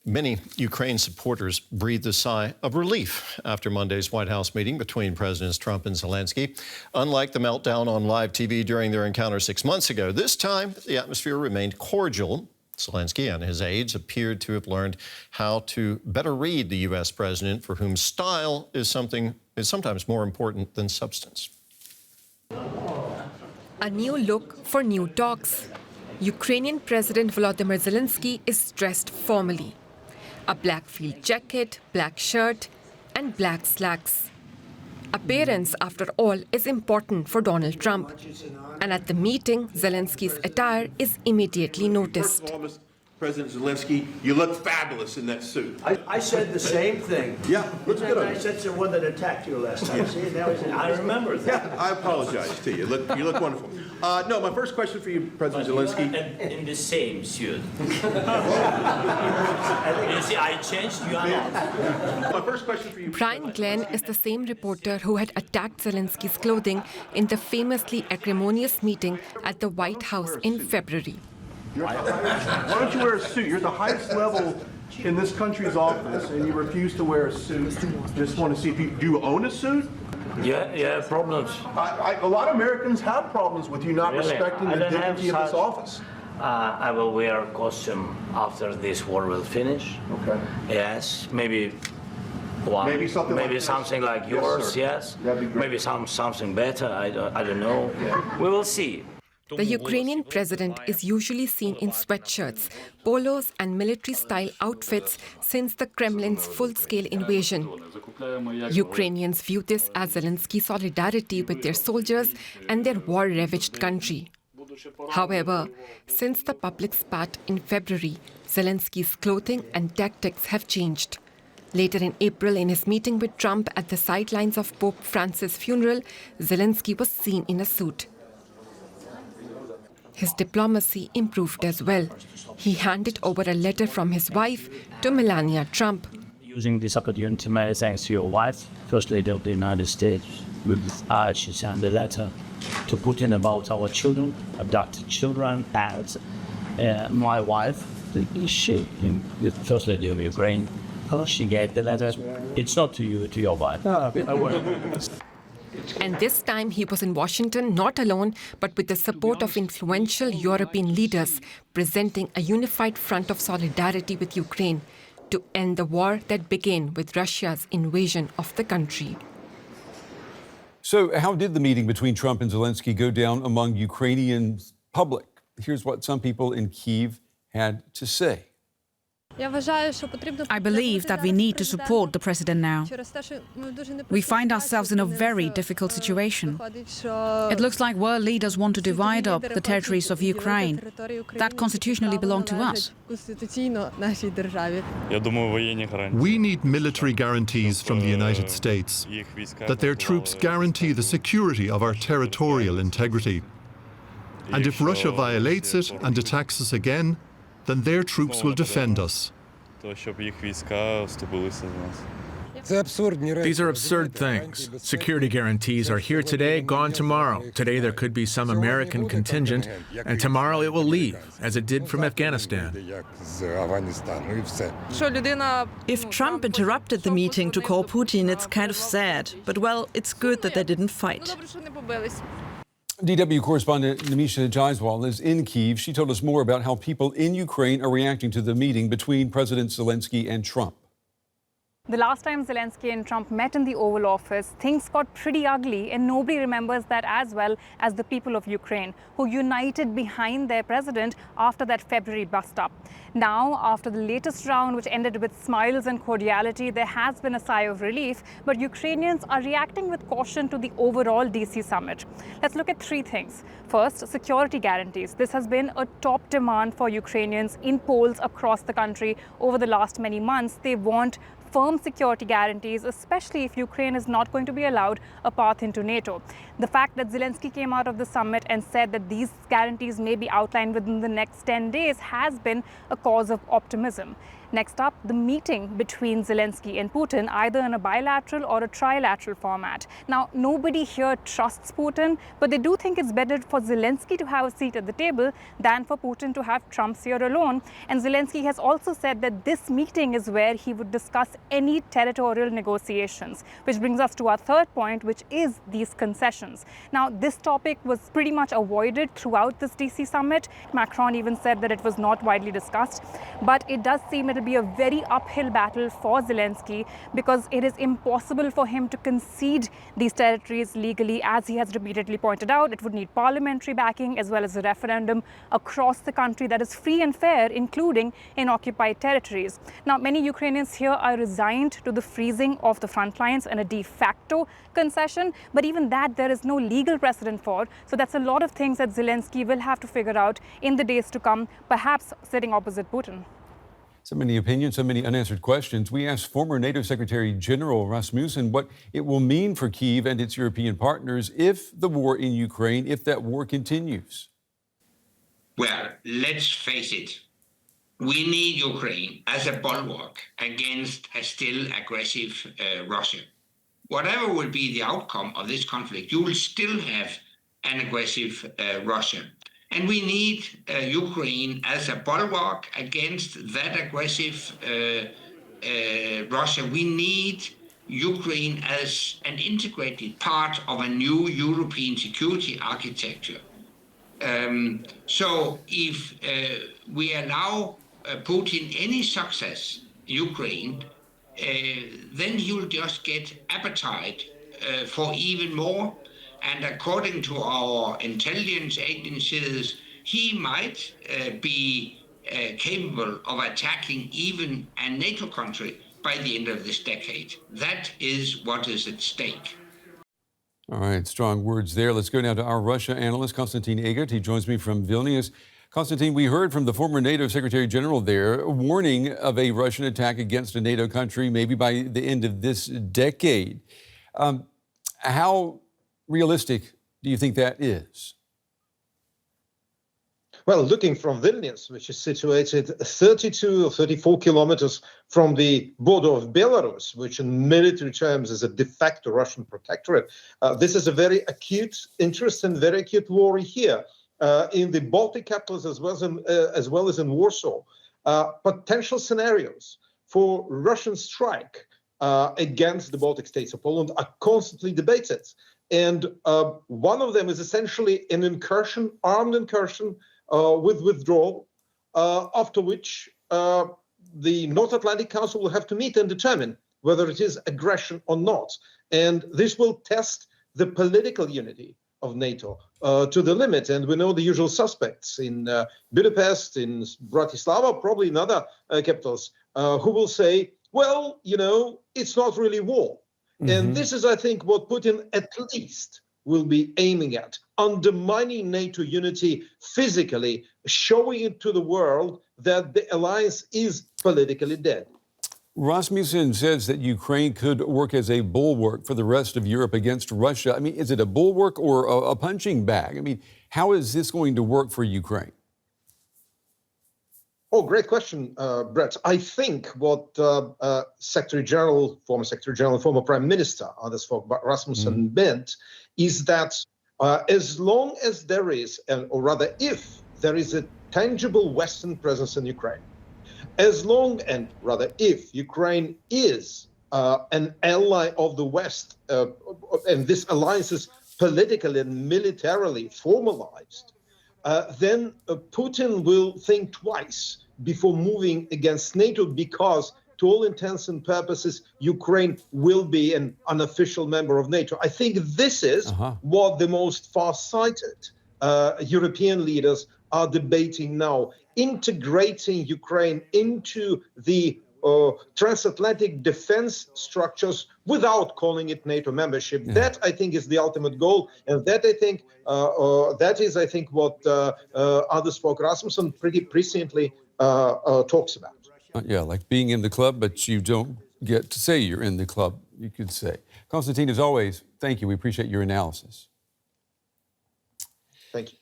Many Ukraine supporters breathed a sigh of relief after Monday's White House meeting between Presidents Trump and Zelenskyy. Unlike the meltdown on live TV during their encounter 6 months ago, this time the atmosphere remained cordial. Zelenskyy and his aides appeared to have learned how to better read the U.S. president, for whom style is sometimes more important than substance. A new look for new talks. Ukrainian President Volodymyr Zelenskyy is dressed formally. A black field jacket, black shirt, and black slacks. Appearance, after all, is important for Donald Trump. And at the meeting, Zelensky's attire is immediately noticed. President Zelenskyy, you look fabulous in that suit. I said the same thing. Yeah, looks good on I you. said to the one that attacked you last time. See, that was I remember that. Yeah, I apologize to you. You look wonderful. No, my first question for you, President Zelenskyy. In the same suit. You see, I changed, you are not. My first question for you. Brian Glenn is the same reporter who had attacked Zelensky's clothing in the famously acrimonious meeting at the White House in February. Why don't you wear a suit? You're at the highest level in this country's office, and you refuse to wear a suit. Just want to see if do you own a suit? Yeah, problems. A lot of Americans have problems with you not Really? respecting the dignity of this office. I will wear a costume after this war will finish. Okay. Yes, maybe one. Maybe something like this. something like Yes, yours, sir. yes. That'd be great. Maybe something better, I don't know. We will see. The Ukrainian president is usually seen in sweatshirts, polos and military-style outfits since the Kremlin's full-scale invasion. Ukrainians view this as Zelensky's solidarity with their soldiers and their war-ravaged country. However, since the public spat in February, Zelensky's clothing and tactics have changed. Later in April, in his meeting with Trump at the sidelines of Pope Francis' funeral, Zelenskyy was seen in a suit. His diplomacy improved as well. He handed over a letter from his wife to Melania Trump. Using this opportunity, many thanks to your wife, First Lady of the United States. She sent a letter to Putin about our children, abducted children, and my wife, she, the First Lady of Ukraine, she gave the letter. It's not to you, to your wife. And this time he was in Washington, not alone, but with the support of influential European leaders, presenting a unified front of solidarity with Ukraine to end the war that began with Russia's invasion of the country. So how did the meeting between Trump and Zelenskyy go down among Ukrainian public? Here's what some people in Kyiv had to say. I believe that we need to support the president now. We find ourselves in a very difficult situation. It looks like world leaders want to divide up the territories of Ukraine that constitutionally belong to us. We need military guarantees from the United States that their troops guarantee the security of our territorial integrity. And if Russia violates it and attacks us again, then their troops will defend us. These are absurd things. Security guarantees are here today, gone tomorrow. Today there could be some American contingent, and tomorrow it will leave, as it did from Afghanistan. If Trump interrupted the meeting to call Putin, it's kind of sad. But, well, it's good that they didn't fight. DW correspondent Nimisha Jaiswal is in Kyiv. She told us more about how people in Ukraine are reacting to the meeting between President Zelenskyy and Trump. The last time Zelenskyy and Trump met in the Oval Office, things got pretty ugly, and nobody remembers that as well as the people of Ukraine, who united behind their president after that February bust-up. Now, after the latest round, which ended with smiles and cordiality, there has been a sigh of relief, but Ukrainians are reacting with caution to the overall DC summit. Let's look at three things. First, security guarantees. This has been a top demand for Ukrainians in polls across the country over the last many months. They want firm security guarantees, especially if Ukraine is not going to be allowed a path into NATO. The fact that Zelenskyy came out of the summit and said that these guarantees may be outlined within the next 10 days has been a cause of optimism. Next up, the meeting between Zelenskyy and Putin, either in a bilateral or a trilateral format. Now, nobody here trusts Putin, but they do think it's better for Zelenskyy to have a seat at the table than for Putin to have Trump here alone. And Zelenskyy has also said that this meeting is where he would discuss any territorial negotiations, which brings us to our third point, which is these concessions. Now, this topic was pretty much avoided throughout this DC summit. Macron even said that it was not widely discussed, but it does seem it'll be a very uphill battle for Zelenskyy because it is impossible for him to concede these territories legally, as he has repeatedly pointed out. It would need parliamentary backing as well as a referendum across the country that is free and fair, including in occupied territories. Now, many Ukrainians here are resigned to the freezing of the front lines and a de facto concession, but even that there is no legal precedent for. So that's a lot of things that Zelenskyy will have to figure out in the days to come, perhaps sitting opposite Putin. So many opinions, so many unanswered questions. We asked former NATO Secretary General Rasmussen what it will mean for Kyiv and its European partners if the war in Ukraine, if that war continues. Well, let's face it. We need Ukraine as a bulwark against a still aggressive Russia. Whatever will be the outcome of this conflict, you will still have an aggressive Russia. And we need Ukraine as a bulwark against that aggressive Russia. We need Ukraine as an integrated part of a new European security architecture. So if we allow Putin any success in Ukraine, then he will just get appetite for even more. And according to our intelligence agencies, he might be capable of attacking even a NATO country by the end of this decade. That is what is at stake. All right, strong words there. Let's go now to our Russia analyst, Konstantin Eggert. He joins me from Vilnius. Konstantin, we heard from the former NATO Secretary General there warning of a Russian attack against a NATO country maybe by the end of this decade. How realistic do you think that is? Well, looking from Vilnius, which is situated 32 or 34 kilometers from the border of Belarus, which in military terms is a de facto Russian protectorate, this is a very acute interest and very acute worry here in the Baltic capitals as well as in Warsaw. Potential scenarios for Russian strike against the Baltic states of Poland are constantly debated. And one of them is essentially an incursion, armed incursion with withdrawal, after which the North Atlantic Council will have to meet and determine whether it is aggression or not. And this will test the political unity of NATO to the limit. And we know the usual suspects in Budapest, in Bratislava, probably in other capitals, who will say, well, you know, it's not really war. And this is, I think, what Putin at least will be aiming at, undermining NATO unity physically, showing it to the world that the alliance is politically dead. Rasmussen says that Ukraine could work as a bulwark for the rest of Europe against Russia. I mean, is it a bulwark or a punching bag? I mean, how is this going to work for Ukraine? Oh, great question, Brett. I think what Secretary General, former Prime Minister Anders Fogh Rasmussen meant is that as long as there is, or rather if there is a tangible Western presence in Ukraine, as long and rather if Ukraine is an ally of the West, and this alliance is politically and militarily formalized, then Putin will think twice before moving against NATO, because to all intents and purposes, Ukraine will be an unofficial member of NATO. I think this is what the most far-sighted European leaders are debating now, integrating Ukraine into the transatlantic defense structures without calling it NATO membership. That, I think, is the ultimate goal, and that I think I think what Anders Fogh Rasmussen pretty presciently talks about. Yeah, like being in the club, but you don't get to say you're in the club, you could say. Konstantin, as always, thank you. We appreciate your analysis. Thank you.